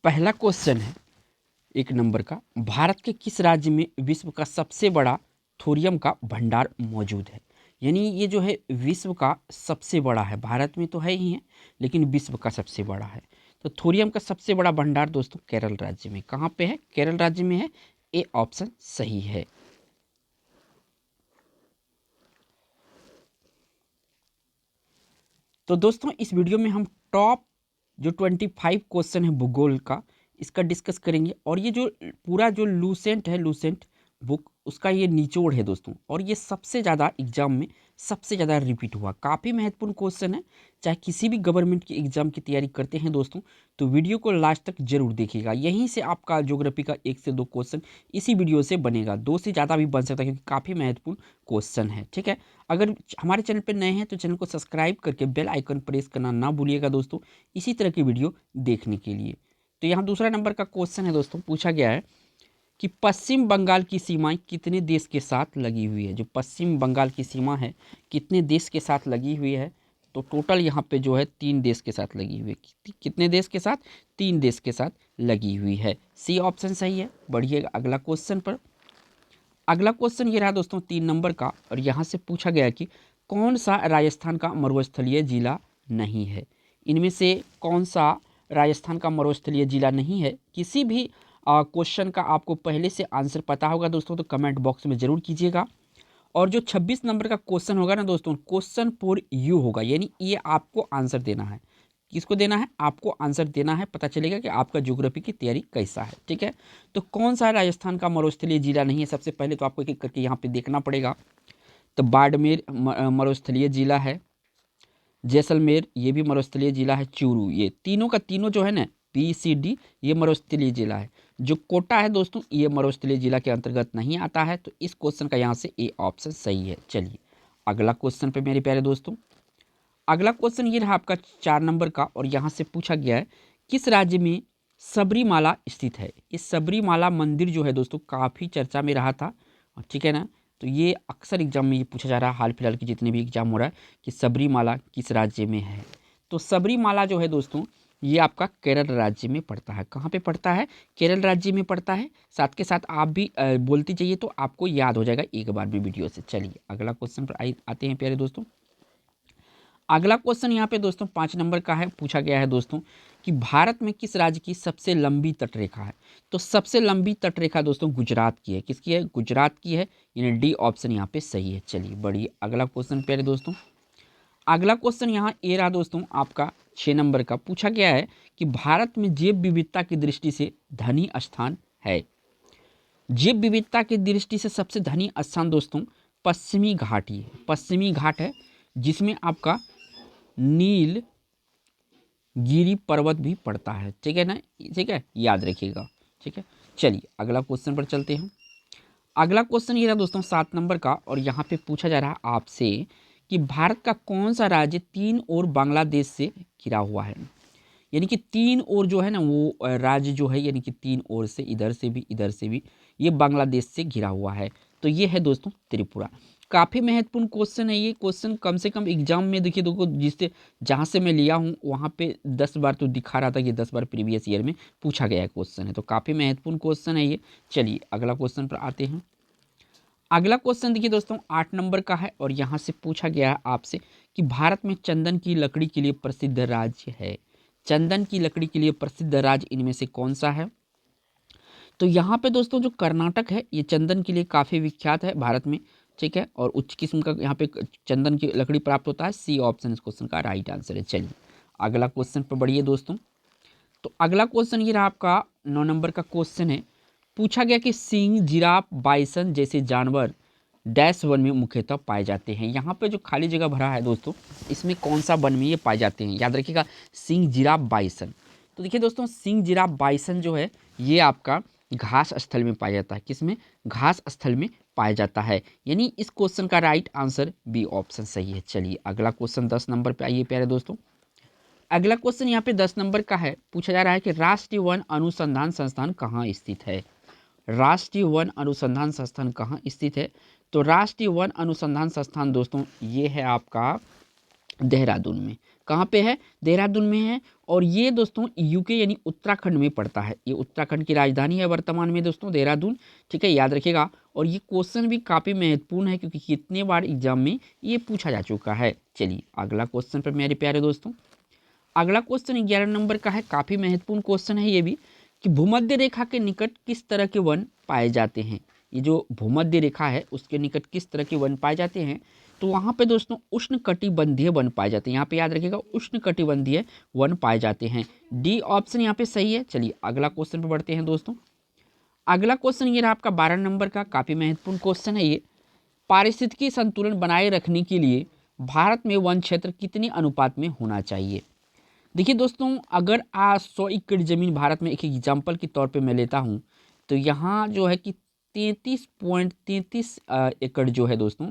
पहला क्वेश्चन है 1 नंबर का, भारत के किस राज्य में विश्व का सबसे बड़ा थोरियम का भंडार मौजूद है। यानी ये जो है विश्व का सबसे बड़ा है, भारत में तो है ही है लेकिन विश्व का सबसे बड़ा है। तो थोरियम का सबसे बड़ा भंडार दोस्तों केरल राज्य में, कहाँ पे है, केरल राज्य में है। ए ऑप्शन सही है। तो दोस्तों इस वीडियो में हम टॉप जो 25 क्वेश्चन है भूगोल का, इसका डिस्कस करेंगे। और ये जो पूरा जो लूसेंट है, लूसेंट बुक, उसका ये निचोड़ है दोस्तों। और ये सबसे ज़्यादा एग्जाम में सबसे ज़्यादा रिपीट हुआ, काफ़ी महत्वपूर्ण क्वेश्चन है। चाहे किसी भी गवर्नमेंट की एग्जाम की तैयारी करते हैं दोस्तों, तो वीडियो को लास्ट तक जरूर देखिएगा। यहीं से आपका ज्योग्राफी का 1 से 2 क्वेश्चन इसी वीडियो से बनेगा, 2 से ज़्यादा भी बन सकता है क्योंकि काफ़ी महत्वपूर्ण क्वेश्चन है। ठीक है, अगर हमारे चैनल पर नए हैं तो चैनल को सब्सक्राइब करके बेल आइकन प्रेस करना ना भूलिएगा दोस्तों, इसी तरह की वीडियो देखने के लिए। तो यहाँ दूसरा नंबर का क्वेश्चन है दोस्तों, पूछा गया है कि पश्चिम बंगाल की सीमाएं कितने देश के साथ लगी हुई है। जो पश्चिम बंगाल की सीमा है कितने देश के साथ लगी हुई है, तो टोटल यहाँ पे जो है 3 देश के साथ लगी हुई है। कितने देश के साथ, 3 देश के साथ लगी हुई है। सी ऑप्शन सही है। बढ़िएगा अगला क्वेश्चन पर। अगला क्वेश्चन ये रहा दोस्तों 3 नंबर का, और यहाँ से पूछा गया कि कौन सा राजस्थान का मरुस्थलीय जिला नहीं है। इनमें से कौन सा राजस्थान का मरुस्थलीय जिला नहीं है। किसी भी क्वेश्चन का आपको पहले से आंसर पता होगा दोस्तों तो कमेंट बॉक्स में ज़रूर कीजिएगा। और जो 26 नंबर का क्वेश्चन होगा ना दोस्तों, क्वेश्चन फॉर यू होगा, यानी ये आपको आंसर देना है। किसको देना है, आपको आंसर देना है, पता चलेगा कि आपका ज्योग्राफी की तैयारी कैसा है। ठीक है, तो कौन सा राजस्थान का मरुस्थलीय जिला नहीं है, सबसे पहले तो आपको एक एक करके यहाँ पे देखना पड़ेगा। तो बाड़मेर मरुस्थलीय जिला है, जैसलमेर ये भी मरुस्थलीय जिला है, चूरू, ये तीनों का तीनों जो है ना PCD ये मरुस्थलीय जिला है। जो कोटा है दोस्तों ये मरुस्थलीय जिला के अंतर्गत नहीं आता है। तो इस क्वेश्चन का यहाँ से ए ऑप्शन सही है। चलिए अगला क्वेश्चन पे मेरे प्यारे दोस्तों, अगला क्वेश्चन ये रहा आपका 4 नंबर का, और यहाँ से पूछा गया है किस राज्य में सबरीमाला स्थित है। ये सबरीमाला मंदिर जो है दोस्तों काफ़ी चर्चा में रहा था, ठीक है ना। तो ये अक्सर एग्जाम में ये पूछा जा रहा है, हाल फिलहाल के जितने भी एग्जाम हो रहा है कि सबरीमाला किस राज्य में है। तो सबरीमाला जो है दोस्तों ये आपका केरल राज्य में पड़ता है। कहाँ पे पड़ता है, केरल राज्य में पड़ता है। साथ के साथ आप भी बोलती चाहिए तो आपको याद हो जाएगा एक बार भी वीडियो से। चलिए अगला क्वेश्चन पर आते हैं प्यारे दोस्तों। अगला क्वेश्चन यहाँ पे दोस्तों 5 नंबर का है, पूछा गया है दोस्तों कि भारत में किस राज्य की सबसे लंबी तटरेखा है। तो सबसे लंबी तटरेखा दोस्तों गुजरात की है। किसकी है, गुजरात की है, यानी डी ऑप्शन यहाँ पे सही है। चलिए बढ़िए अगला क्वेश्चन प्यारे दोस्तों। अगला क्वेश्चन यहाँ ए रहा दोस्तों आपका 6 नंबर का, पूछा गया है कि भारत में जैव विविधता की दृष्टि से धनी स्थान है। जैव विविधता की दृष्टि से सबसे धनी स्थान दोस्तों पश्चिमी घाट ही है। पश्चिमी घाट है जिसमें आपका नील गिरी पर्वत भी पड़ता है। ठीक है ना, ठीक है, याद रखिएगा। ठीक है, चलिए अगला क्वेश्चन पर चलते हैं। अगला क्वेश्चन ये रहा दोस्तों 7 नंबर का, और यहाँ पे पूछा जा रहा है आपसे कि भारत का कौन सा राज्य 3 ओर बांग्लादेश से घिरा हुआ है। यानी कि 3 ओर जो है ना वो राज्य जो है, यानी कि 3 ओर से, इधर से भी इधर से भी, ये बांग्लादेश से घिरा हुआ है। तो ये है दोस्तों त्रिपुरा। काफ़ी महत्वपूर्ण क्वेश्चन है ये क्वेश्चन, कम से कम एग्जाम में देखिए देखो, जिससे जहाँ से मैं लिया हूँ वहाँ पे 10 बार तो दिखा रहा था कि 10 बार प्रीवियस ईयर में पूछा गया क्वेश्चन है। तो काफ़ी महत्वपूर्ण क्वेश्चन है ये। चलिए अगला क्वेश्चन पर आते हैं। अगला क्वेश्चन देखिए दोस्तों 8 नंबर का है, और यहाँ से पूछा गया है आपसे कि भारत में चंदन की लकड़ी के लिए प्रसिद्ध राज्य है। चंदन की लकड़ी के लिए प्रसिद्ध राज्य इनमें से कौन सा है। तो यहाँ पे दोस्तों जो कर्नाटक है ये चंदन के लिए काफ़ी विख्यात है भारत में। ठीक है, और उच्च किस्म का यहाँ पे चंदन की लकड़ी प्राप्त होता है। सी ऑप्शन इस क्वेश्चन का राइट आंसर है। चलिए अगला क्वेश्चन पर बढ़िए दोस्तों। तो अगला क्वेश्चन ये रहा आपका 9 नंबर का क्वेश्चन है, पूछा गया कि सिंह, जिराफ, बाइसन जैसे जानवर डैश वन में मुख्यतः पाए जाते हैं। यहाँ पे जो खाली जगह भरा है दोस्तों इसमें कौन सा वन में ये पाए जाते हैं, याद रखिएगा सिंह, जिराफ, बाइसन। तो देखिए दोस्तों सिंह, जिराफ, बाइसन जो है ये आपका घास स्थल में पाया जाता है। किसमें, घास स्थल में पाया जाता है। यानी इस क्वेश्चन का राइट आंसर बी ऑप्शन सही है। चलिए अगला क्वेश्चन 10 नंबर पे आइए प्यारे दोस्तों। अगला क्वेश्चन यहाँ पे 10 नंबर का है, पूछा जा रहा है कि राष्ट्रीय वन अनुसंधान संस्थान कहाँ स्थित है। राष्ट्रीय वन अनुसंधान संस्थान कहाँ स्थित है। तो राष्ट्रीय वन अनुसंधान संस्थान दोस्तों ये है आपका देहरादून में। कहाँ पे है? देहरादून में है। और ये दोस्तों यूके यानी उत्तराखंड में पड़ता है। ये उत्तराखंड की राजधानी है वर्तमान में दोस्तों, देहरादून। ठीक है, याद रखिएगा। और ये क्वेश्चन भी काफ़ी महत्वपूर्ण है क्योंकि कितने बार एग्जाम में ये पूछा जा चुका है। चलिए अगला क्वेश्चन पर मेरे प्यारे दोस्तों। अगला क्वेश्चन 11 नंबर का है, काफ़ी महत्वपूर्ण क्वेश्चन है ये भी, कि भूमध्य रेखा के निकट किस तरह के वन पाए जाते हैं। ये जो भूमध्य रेखा है उसके निकट किस तरह के वन पाए जाते हैं, तो वहाँ पे दोस्तों उष्णकटिबंधीय वन पाए जाते हैं। यहाँ पे याद रखिएगा, उष्णकटिबंधीय वन पाए जाते हैं। डी ऑप्शन यहाँ पे सही है। चलिए अगला क्वेश्चन पे बढ़ते हैं दोस्तों। अगला क्वेश्चन ये रहा आपका 12 नंबर का, काफ़ी महत्वपूर्ण क्वेश्चन है ये। पारिस्थितिकी संतुलन बनाए रखने के लिए भारत में वन क्षेत्र कितने अनुपात में होना चाहिए। देखिए दोस्तों, अगर 100 एकड़ ज़मीन भारत में एक एग्जाम्पल के तौर पे मैं लेता हूँ, तो यहाँ जो है कि 33.33 एकड़ जो है दोस्तों,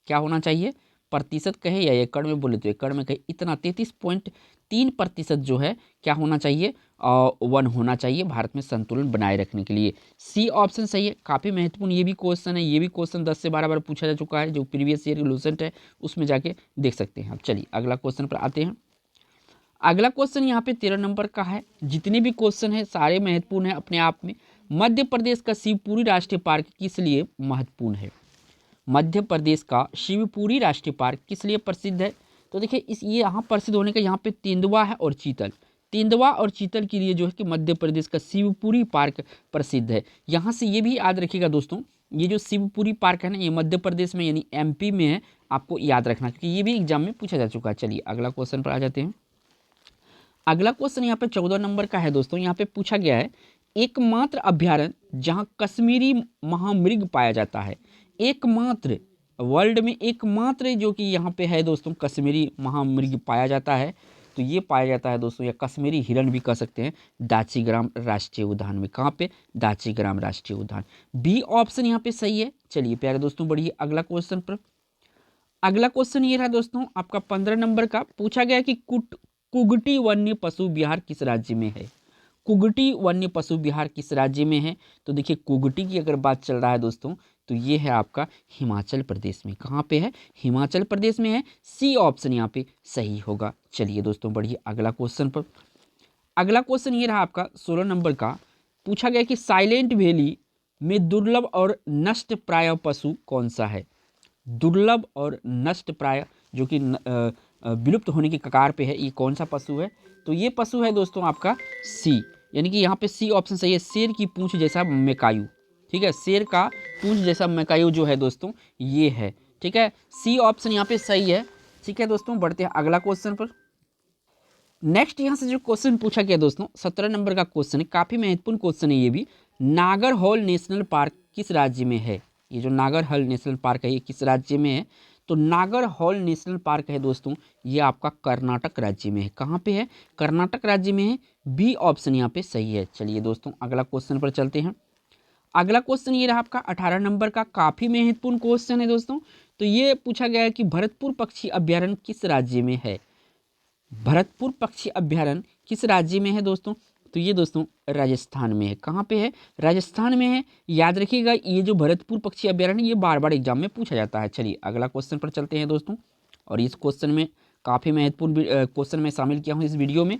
क्या होना चाहिए, प्रतिशत कहे या एकड़ में बोले तो एकड़ में कहे, इतना 33.3% जो है क्या होना चाहिए, वन होना चाहिए भारत में संतुलन बनाए रखने के लिए। सी ऑप्शन सही है। काफ़ी महत्वपूर्ण ये भी क्वेश्चन है। ये भी क्वेश्चन 10 से 12 बार पूछा जा चुका है, जो प्रीवियस ईयर लूसेंट है उसमें जाके देख सकते हैं। अब चलिए अगला क्वेश्चन पर आते हैं। अगला क्वेश्चन यहाँ पे 13 नंबर का है। जितने भी क्वेश्चन है सारे महत्वपूर्ण है अपने आप में। मध्य प्रदेश का शिवपुरी राष्ट्रीय पार्क किस लिए महत्वपूर्ण है। मध्य प्रदेश का शिवपुरी राष्ट्रीय पार्क किस लिए प्रसिद्ध है, तो देखिए इस ये यहाँ प्रसिद्ध होने का, यहाँ पे तेंदुआ है और चीतल, तेंदुआ और चीतल के लिए जो है कि मध्य प्रदेश का शिवपुरी पार्क प्रसिद्ध है। यहाँ से ये भी याद रखिएगा दोस्तों, ये जो शिवपुरी पार्क है ना, ये मध्य प्रदेश में यानी एमपी में है, आपको याद रखना क्योंकि ये भी एग्जाम में पूछा जा चुका है। चलिए अगला क्वेश्चन पर आ जाते हैं। अगला क्वेश्चन यहाँ पे 14 नंबर का है दोस्तों। यहाँ पे पूछा गया है, एकमात्र अभ्यारण्य जहाँ कश्मीरी महामृग पाया जाता है। एकमात्र, वर्ल्ड में एकमात्र जो कि यहाँ पे है दोस्तों कश्मीरी महामृग पाया जाता है, तो ये पाया जाता है दोस्तों, या कश्मीरी हिरण भी कह सकते हैं, दाचीग्राम राष्ट्रीय उद्यान में। कहाँ पे? दाचीग्राम राष्ट्रीय उद्यान। बी ऑप्शन यहाँ पे सही है। चलिए प्यारे दोस्तों बढ़िए अगला क्वेश्चन पर। अगला क्वेश्चन ये रहा दोस्तों आपका 15 नंबर का। पूछा गया कि कुगटी वन्य पशु विहार किस राज्य में है। कुगटी वन्य पशु विहार किस राज्य में है, तो देखिए कुगटी की अगर बात चल रहा है दोस्तों, तो ये है आपका हिमाचल प्रदेश में। कहाँ पे है? हिमाचल प्रदेश में है। सी ऑप्शन यहाँ पे सही होगा। चलिए दोस्तों बढ़िए अगला क्वेश्चन पर। अगला क्वेश्चन ये रहा आपका 16 नंबर का। पूछा गया कि साइलेंट वैली में दुर्लभ और नष्ट प्राय पशु कौन सा है। दुर्लभ और नष्ट प्राय जो कि विलुप्त होने की कगार पे है, ये कौन सा पशु है, तो ये पशु है दोस्तों आपका सी, यानी कि यहाँ पे सी ऑप्शन सही है। शेर की पूंछ जैसा मैकायू। ठीक है, शेर का पूंछ जैसा मैकायू जो है दोस्तों ये है। ठीक है, सी ऑप्शन यहाँ पे सही है। ठीक है दोस्तों, बढ़ते हैं अगला क्वेश्चन पर। नेक्स्ट यहाँ से जो क्वेश्चन पूछा गया दोस्तों 17 नंबर का क्वेश्चन है, काफ़ी महत्वपूर्ण क्वेश्चन है ये भी। नागरहोल नेशनल पार्क किस राज्य में है। ये जो नागरहोल नेशनल पार्क है ये किस राज्य में है, तो नागरहोल नेशनल पार्क है दोस्तों ये आपका कर्नाटक राज्य में है। कहाँ पे है? कर्नाटक राज्य में है। बी ऑप्शन यहाँ पे सही है। चलिए दोस्तों अगला क्वेश्चन पर चलते हैं। अगला क्वेश्चन ये रहा आपका 18 नंबर का, काफ़ी महत्वपूर्ण क्वेश्चन है दोस्तों। तो ये पूछा गया है कि भरतपुर पक्षी अभ्यारण्य किस राज्य में है। भरतपुर पक्षी अभ्यारण्य किस राज्य में है दोस्तों, तो ये दोस्तों राजस्थान में है। कहाँ पे है? राजस्थान में है। याद रखिएगा ये जो भरतपुर पक्षी अभ्यारण्य ये बार बार एग्जाम में पूछा जाता है। चलिए अगला क्वेश्चन पर चलते हैं दोस्तों। और इस क्वेश्चन में काफ़ी महत्वपूर्ण क्वेश्चन मैं शामिल किया हूँ इस वीडियो में,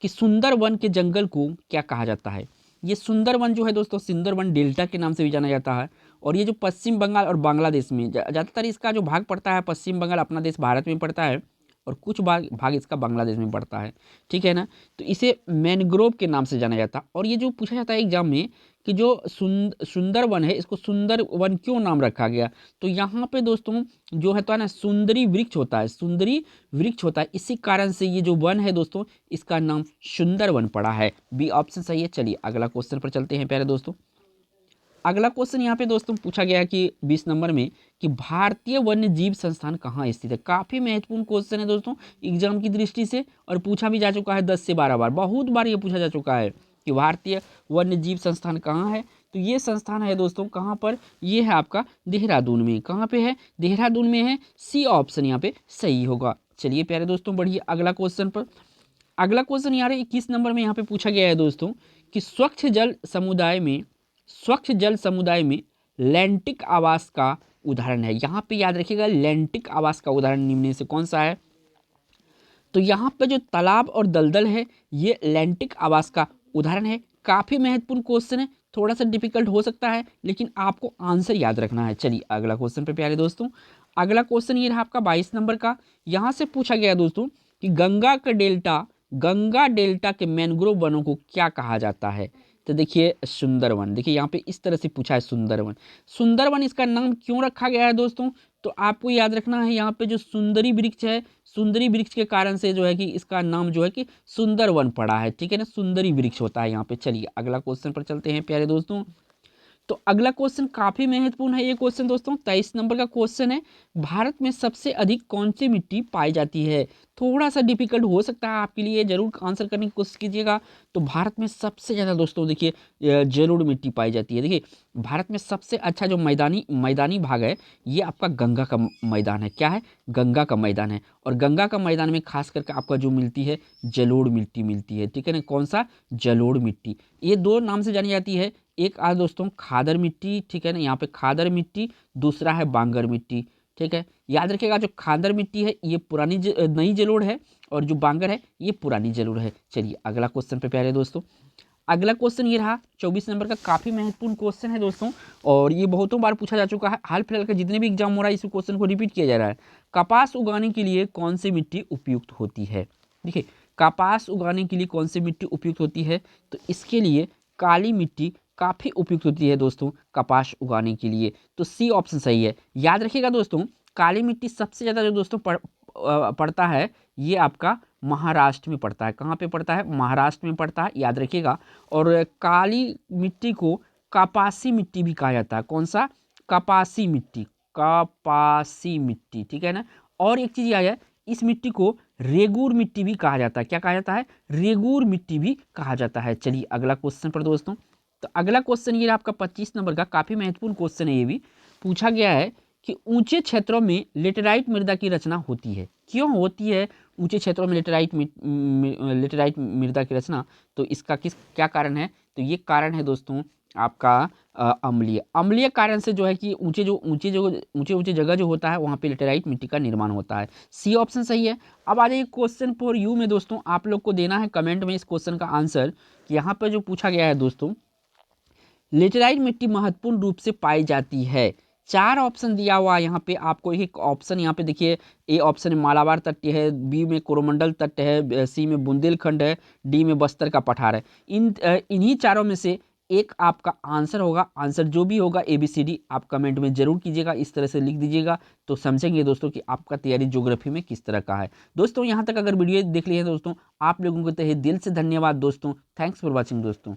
कि सुंदरवन के जंगल को क्या कहा जाता है। ये सुंदरवन जो है दोस्तों सुंदरवन डेल्टा के नाम से भी जाना जाता है। और ये जो पश्चिम बंगाल और बांग्लादेश में ज़्यादातर इसका जो भाग पड़ता है, पश्चिम बंगाल अपना देश भारत में पड़ता है और कुछ भाग इसका बांग्लादेश में पड़ता है। ठीक है ना, तो इसे मैनग्रोव के नाम से जाना जाता है। और ये जो पूछा जाता है एग्जाम में कि जो सुंदरवन है इसको सुंदरवन क्यों नाम रखा गया, तो यहाँ पे दोस्तों जो है तो ना सुंदरी वृक्ष होता है, सुंदरी वृक्ष होता है, इसी कारण से ये जो वन है दोस्तों इसका नाम सुंदरवन पड़ा है। बी ऑप्शन सही है। चलिए अगला क्वेश्चन पर चलते हैं प्यारे दोस्तों। अगला क्वेश्चन यहाँ पे दोस्तों पूछा गया कि 20 नंबर में, कि भारतीय वन्य जीव संस्थान कहाँ स्थित है। काफ़ी महत्वपूर्ण क्वेश्चन है दोस्तों एग्जाम की दृष्टि से, और पूछा भी जा चुका है 10 से 12 बार, बहुत बार ये पूछा जा चुका है कि भारतीय वन्य जीव संस्थान कहाँ है। तो ये संस्थान है दोस्तों कहाँ पर, ये है आपका देहरादून में। कहाँ पे है? देहरादून में है। सी ऑप्शन यहाँ पे सही होगा। चलिए प्यारे दोस्तों बढ़िए अगला क्वेश्चन पर। अगला क्वेश्चन यहाँ 21 नंबर में यहाँ पे पूछा गया है दोस्तों, कि स्वच्छ जल समुदाय में लैंटिक आवास का उदाहरण है। यहाँ पे याद रखिएगा लैंटिक आवास का उदाहरण निम्न में से कौन सा है, तो यहाँ पे जो तालाब और दलदल है ये लैंटिक आवास का उदाहरण है। काफ़ी महत्वपूर्ण क्वेश्चन है, थोड़ा सा डिफिकल्ट हो सकता है लेकिन आपको आंसर याद रखना है। चलिए अगला क्वेश्चन पे प्यारे दोस्तों, अगला क्वेश्चन ये रहा आपका 22 नंबर का। यहाँ से पूछा गया दोस्तों कि गंगा डेल्टा के मैंग्रोव वनों को क्या कहा जाता है। तो देखिए सुंदरवन, देखिए यहाँ पे इस तरह से पूछा है सुंदरवन। सुंदरवन इसका नाम क्यों रखा गया है दोस्तों, तो आपको याद रखना है यहाँ पे जो सुंदरी वृक्ष है, सुंदरी वृक्ष के कारण से जो है कि इसका नाम जो है कि सुंदरवन पड़ा है, ठीक है ना, सुंदरी वृक्ष होता है यहाँ पे। चलिए अगला क्वेश्चन पर चलते हैं प्यारे दोस्तों। तो अगला क्वेश्चन काफी महत्वपूर्ण है ये क्वेश्चन दोस्तों, 23 नंबर का क्वेश्चन है। भारत में सबसे अधिक कौन सी मिट्टी पाई जाती है। थोड़ा सा डिफिकल्ट हो सकता है आपके लिए, जरूर आंसर करने की कोशिश कीजिएगा। तो भारत में सबसे ज्यादा दोस्तों देखिए जलोढ़ मिट्टी पाई जाती है। देखिए भारत में सबसे अच्छा जो मैदानी भाग है ये आपका गंगा का मैदान है। क्या है, गंगा का मैदान है। और गंगा का मैदान में खास करके आपका जो मिलती है जलोढ़ मिट्टी मिलती है, ठीक है ना। कौन सा, जलोढ़ मिट्टी। ये दो नाम से जानी जाती है, एक आज दोस्तों खादर मिट्टी, ठीक है ना, यहाँ पे खादर मिट्टी, दूसरा है बांगर मिट्टी, ठीक है। याद रखिएगा जो खादर मिट्टी है ये नई जलोढ़ है और जो बांगर है ये पुरानी जलोढ़ है। चलिए अगला क्वेश्चन पे प्यारे दोस्तों, अगला क्वेश्चन ये रहा 24 नंबर का, काफी महत्वपूर्ण क्वेश्चन है दोस्तों और ये बहुतों बार पूछा जा चुका है। हाल फिलहाल का जितने भी एग्जाम हो रहा है इस क्वेश्चन को रिपीट किया जा रहा है। कपास उगाने के लिए कौन सी मिट्टी उपयुक्त होती है। देखिए कपास उगाने के लिए कौन सी मिट्टी उपयुक्त होती है, तो इसके लिए काली मिट्टी काफ़ी उपयुक्त होती है दोस्तों कपास उगाने के लिए। तो सी ऑप्शन सही है। याद रखिएगा दोस्तों काली मिट्टी सबसे ज़्यादा जो दोस्तों पड़ता है ये आपका महाराष्ट्र में पड़ता है। कहाँ पे पड़ता है, महाराष्ट्र में पड़ता है, याद रखिएगा। और काली मिट्टी को कपासी मिट्टी भी कहा जाता है। कौन सा, कपासी मिट्टी, कपासी मिट्टी, ठीक है ना। और एक चीज़ याद है, इस मिट्टी को रेगूर मिट्टी भी कहा जाता है। क्या कहा जाता है, रेगूर मिट्टी भी कहा जाता है। चलिए अगला क्वेश्चन पर दोस्तों, तो अगला क्वेश्चन ये आपका 25 नंबर का, काफी महत्वपूर्ण क्वेश्चन है। ये भी पूछा गया है कि ऊंचे क्षेत्रों में लेटेराइट मृदा की रचना होती है। क्यों होती है ऊंचे क्षेत्रों में लेटेराइट मृदा की रचना, तो इसका क्या कारण है, तो ये कारण है दोस्तों आपका अम्लीय कारण से जो है कि ऊंचे जगह जो होता है वहाँ पे लेटेराइट मिट्टी का निर्माण होता है। सी ऑप्शन सही है। अब आ जाइए क्वेश्चन फॉर यू में दोस्तों, आप लोग को देना है कमेंट में इस क्वेश्चन का आंसर कि यहाँ पर जो पूछा गया है दोस्तों, लेटेराइट मिट्टी महत्वपूर्ण रूप से पाई जाती है। 4 ऑप्शन दिया हुआ है यहाँ पे आपको। एक ऑप्शन यहाँ पे देखिए, ए ऑप्शन में मालाबार तट है, बी में कोरोमंडल तट है, सी में बुंदेलखंड है, डी में बस्तर का पठार है। इन्हीं चारों में से एक आपका आंसर होगा। आंसर जो भी होगा ABCD आप कमेंट में जरूर कीजिएगा, इस तरह से लिख दीजिएगा तो समझेंगे दोस्तों कि आपका तैयारी ज्योग्राफी में किस तरह का है। दोस्तों यहाँ तक अगर वीडियो देख लिए दोस्तों, आप लोगों को तहे दिल से धन्यवाद दोस्तों। थैंक्स फॉर वॉचिंग दोस्तों।